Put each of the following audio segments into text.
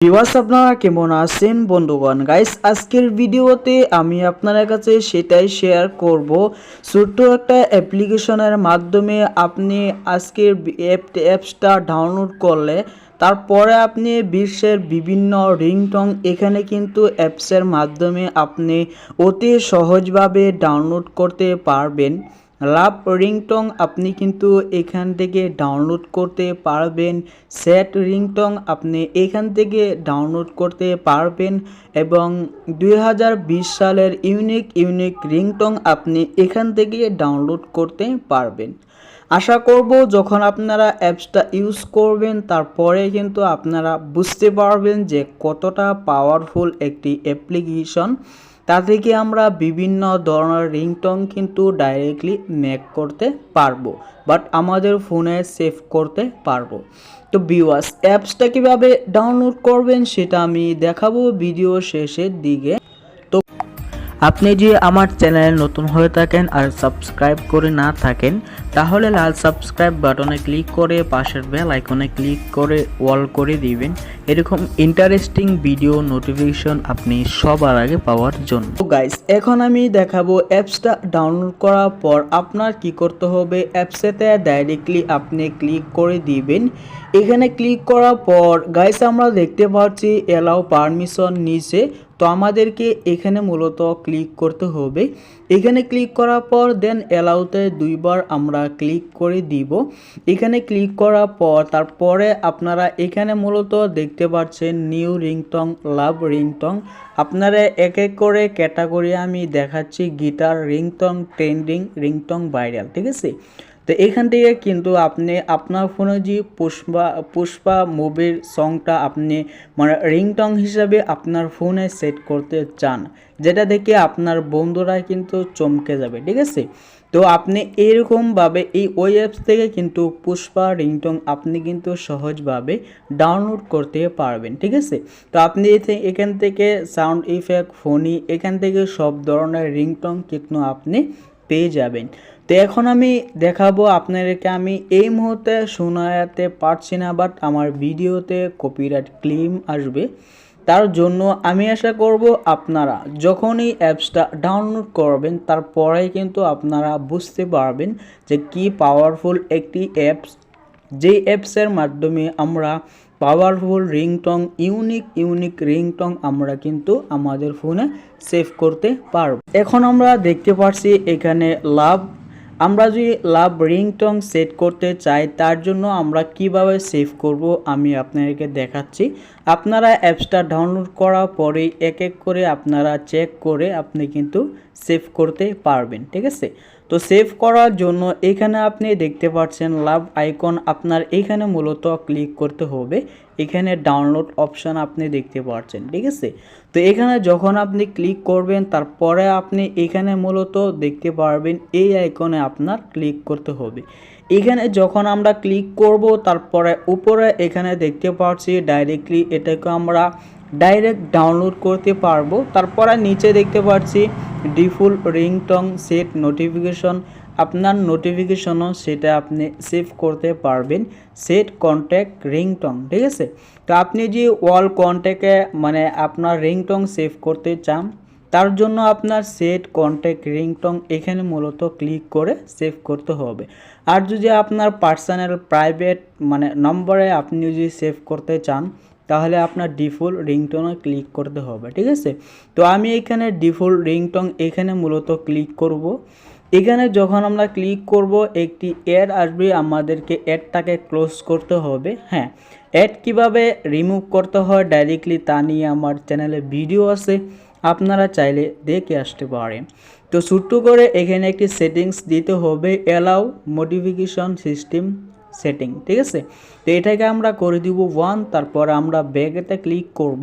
Viewers আপনারা কেমন আছেন বন্ধুগণ গাইস আজকের ভিডিওতে আমি আপনাদের কাছে সেটাই শেয়ার করব ছোট্ট একটা অ্যাপ্লিকেশনের মাধ্যমে আপনি আজকের অ্যাপসটা ডাউনলোড করলে তারপরে আপনি বিশ্বের বিভিন্ন রিংটং এখানে কিন্তু অ্যাপসের মাধ্যমে আপনি অতি সহজভাবে ডাউনলোড করতে পারবেন। লাভ রিংটং আপনি কিন্তু এখান থেকে ডাউনলোড করতে পারবেন। সেট রিংটং আপনি এখান থেকে ডাউনলোড করতে পারবেন এবং 2020 সালের ইউনিক রিংটং আপনি এখান থেকে ডাউনলোড করতে পারবেন। আশা করব যখন আপনারা অ্যাপসটা ইউজ করবেন তারপরে কিন্তু আপনারা বুঝতে পারবেন যে কতটা পাওয়ারফুল একটি অ্যাপ্লিকেশন। তা থেকে আমরা বিভিন্ন ধরনের রিংটং কিন্তু ডাইরেক্টলি মেক করতে পারবো, বাট আমাদের ফোনে সেভ করতে পারবো। তো ভিউয়ার্স অ্যাপসটা কিভাবে ডাউনলোড করবেন সেটা আমি দেখাবো ভিডিও শেষের দিকে। তো আপনি যে আমার চ্যানেলে নতুন হয়ে থাকেন আর সাবস্ক্রাইব করে না থাকেন তাহলে লাল সাবস্ক্রাইব বাটনে ক্লিক করে পাশের বেল আইকনে ক্লিক করে অল করে দিবেন এরকম ইন্টারেস্টিং ভিডিও নোটিফিকেশন আপনি সবার আগে পাওয়ার জন্য। তো গাইস এখন আমি দেখাবো অ্যাপসটা ডাউনলোড করার পর আপনার কি করতে হবে। অ্যাপসেতে ডাইরেক্টলি আপনি ক্লিক করে দিবেন। এখানে ক্লিক করার পর গাইস আমরা দেখতে পাচ্ছি অ্যালাউ পারমিশন নিচে, তো আমাদেরকে এখানে মূলত ক্লিক করতে হবে। এখানে ক্লিক করার পর দেন অ্যালাউতে দুইবার আমরা ক্লিক করে দিব। এখানে ক্লিক করার পর তারপরে আপনারা এখানে মূলত দেখতে পাচ্ছেন নিউ রিংটং, লাভ রিংটং। আপনারা এক এক করে ক্যাটাগরি আমি দেখাচ্ছি, guitar ringtone, trending ringtone, viral, ঠিক আছে। তো এখান থেকে কিন্তু আপনি আপনার ফোনে যে পুষ্পা মুভির সংটা আপনি মানে রিংটং হিসাবে আপনার ফোনে সেট করতে চান, যেটা দেখে আপনার বন্ধুরা কিন্তু চমকে যাবে, ঠিক আছে। তো আপনি এরকমভাবে এই অ্যাপস থেকে কিন্তু পুষ্পা রিংটং আপনি কিন্তু সহজভাবে ডাউনলোড করতে পারবেন, ঠিক আছে। তো আপনি এখান থেকে সাউন্ড ইফেক্ট, ফোনি, এখান থেকে সব ধরনের রিংটং কিন্তু আপনি পেয়ে যাবেন। তো এখন আমি দেখাবো আপনাদেরকে, আমি এই মুহূর্তে শোনাতে পারছি না, বাট আমার ভিডিওতে কপিরাইট ক্লেম আসবে। তার জন্য আমি আশা করব আপনারা যখনই অ্যাপসটা ডাউনলোড করবেন তারপরেই কিন্তু আপনারা বুঝতে পারবেন যে কি পাওয়ারফুল একটি অ্যাপস, যেই অ্যাপসের মাধ্যমে আমরা পাওয়ারফুল রিংটং, ইউনিক রিংটং আমরা কিন্তু আমাদের ফোনে সেভ করতে পারবো। এখন আমরা দেখতে পাচ্ছি এখানে আমরা যদি লাভ রিংটং সেট করতে চাই তার জন্য আমরা কিভাবে সেভ করব আমি আপনাদেরকে দেখাচ্ছি। আপনারা অ্যাপসটা ডাউনলোড করার পরেই এক এক করে আপনারা চেক করে আপনি কিন্তু সেভ করতে পারবেন, ঠিক আছে। তো সেভ করার জন্য এখানে আপনি দেখতে পাচ্ছেন লাভ আইকন, আপনার এখানে মূলত ক্লিক করতে হবে। এখানে ডাউনলোড অপশন আপনি দেখতে পাচ্ছেন, ঠিক আছে। তো এখানে যখন আপনি ক্লিক করবেন তারপরে আপনি এখানে মূলত দেখতে পারবেন এই আইকনে আপনার ক্লিক করতে হবে। এখানে যখন আমরা ক্লিক করব তারপরে উপরে এখানে দেখতে পাচ্ছি ডাইরেক্টলি এটাকে আমরা ডাইরেক্ট ডাউনলোড করতে পারবো। তারপরে নিচে দেখতে পাচ্ছি ডিফল্ট রিংটং সেট নোটিফিকেশন, আপনার নোটিফিকেশনও সেটা আপনি সেভ করতে পারবেন। সেট কন্ট্যাক্ট রিংটং, ঠিক আছে। তো আপনি যে ওয়াল কন্ট্যাক্টে মানে আপনার রিংটং সেভ করতে চান তার জন্য আপনার সেট কন্ট্যাক্ট রিংটং এখানে মূলত ক্লিক করে সেভ করতে হবে। আর যদি আপনার পার্সোনাল প্রাইভেট মানে নম্বরে আপনি যদি সেভ করতে চান তাহলে আপনার ডিফল্ট রিংটনে ক্লিক করতে হবে, ঠিক আছে। তো আমি এখানে ডিফল্ট রিংটং এখানে মূলত ক্লিক করব। এখানে যখন আমরা ক্লিক করব একটি অ্যাড আসবে, আমাদেরকে অ্যাডটাকে ক্লোজ করতে হবে। হ্যাঁ, অ্যাড কিভাবে রিমুভ করতে হয় ডাইরেক্টলি তা নিয়ে আমার চ্যানেলে ভিডিও আছে, আপনারা চাইলে দেখে আসতে পারেন। তো ছোট্ট করে এখানে একটি সেটিংস দিতে হবে, অ্যালাউ মডিফিকেশন সিস্টেম সেটিং, ঠিক আছে। তো এটাকে আমরা করে দিব 1, তারপর আমরা ব্যাকেতে ক্লিক করব।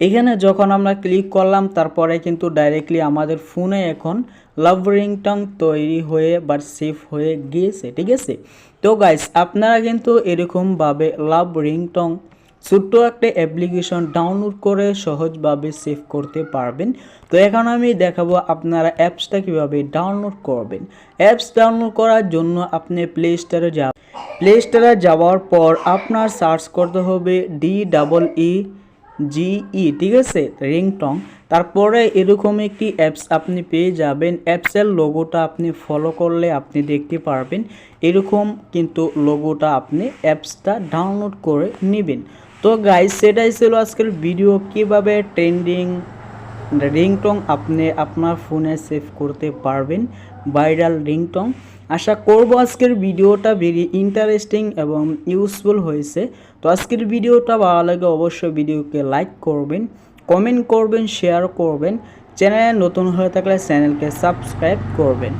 এখানে যখন আমরা ক্লিক করলাম তারপরে কিন্তু ডাইরেক্টলি আমাদের ফোনে এখন লাভ রিংটং তৈরি হয়ে বা সেভ হয়ে গিয়েছে, ঠিক আছে। তো গাইস আপনারা কিন্তু এরকমভাবে লাভ রিংটং ছোট্ট একটা অ্যাপ্লিকেশন ডাউনলোড করে সহজভাবে সেভ করতে পারবেন। তো এখন আমি দেখাবো আপনারা অ্যাপসটা কিভাবে ডাউনলোড করবেন। অ্যাপস ডাউনলোড করার জন্য আপনি প্লে স্টোরে যাবেন। প্লে স্টোরে যাওয়ার পর আপনার সার্চ করতে হবে DEEGE, ঠিক আছে, রিংটং। তারপরে এরকম একটি অ্যাপস আপনি পেয়ে যাবেন। অ্যাপসের লোগোটা আপনি ফলো করলে আপনি দেখতে পারবেন এরকম কিন্তু লোগোটা আপনি অ্যাপসটা ডাউনলোড করে নেবেন। তো গাইস, সেটাই ছিল আজকের ভিডিও, কিভাবে ট্রেন্ডিং রিংটং আপনি আপনার ফোনে সেভ করতে পারবেন, ভাইরাল রিংটং। আশা করব আজকের ভিডিওটা ভেরি ইন্টারেস্টিং এবং ইউজফুল হয়েছে। তো আজকের ভিডিওটা ভালো লাগে অবশ্যই ভিডিওকে লাইক করবেন, কমেন্ট করবেন, শেয়ার করবেন। চ্যানেলে নতুন হয়ে থাকলে চ্যানেলকে সাবস্ক্রাইব করবেন।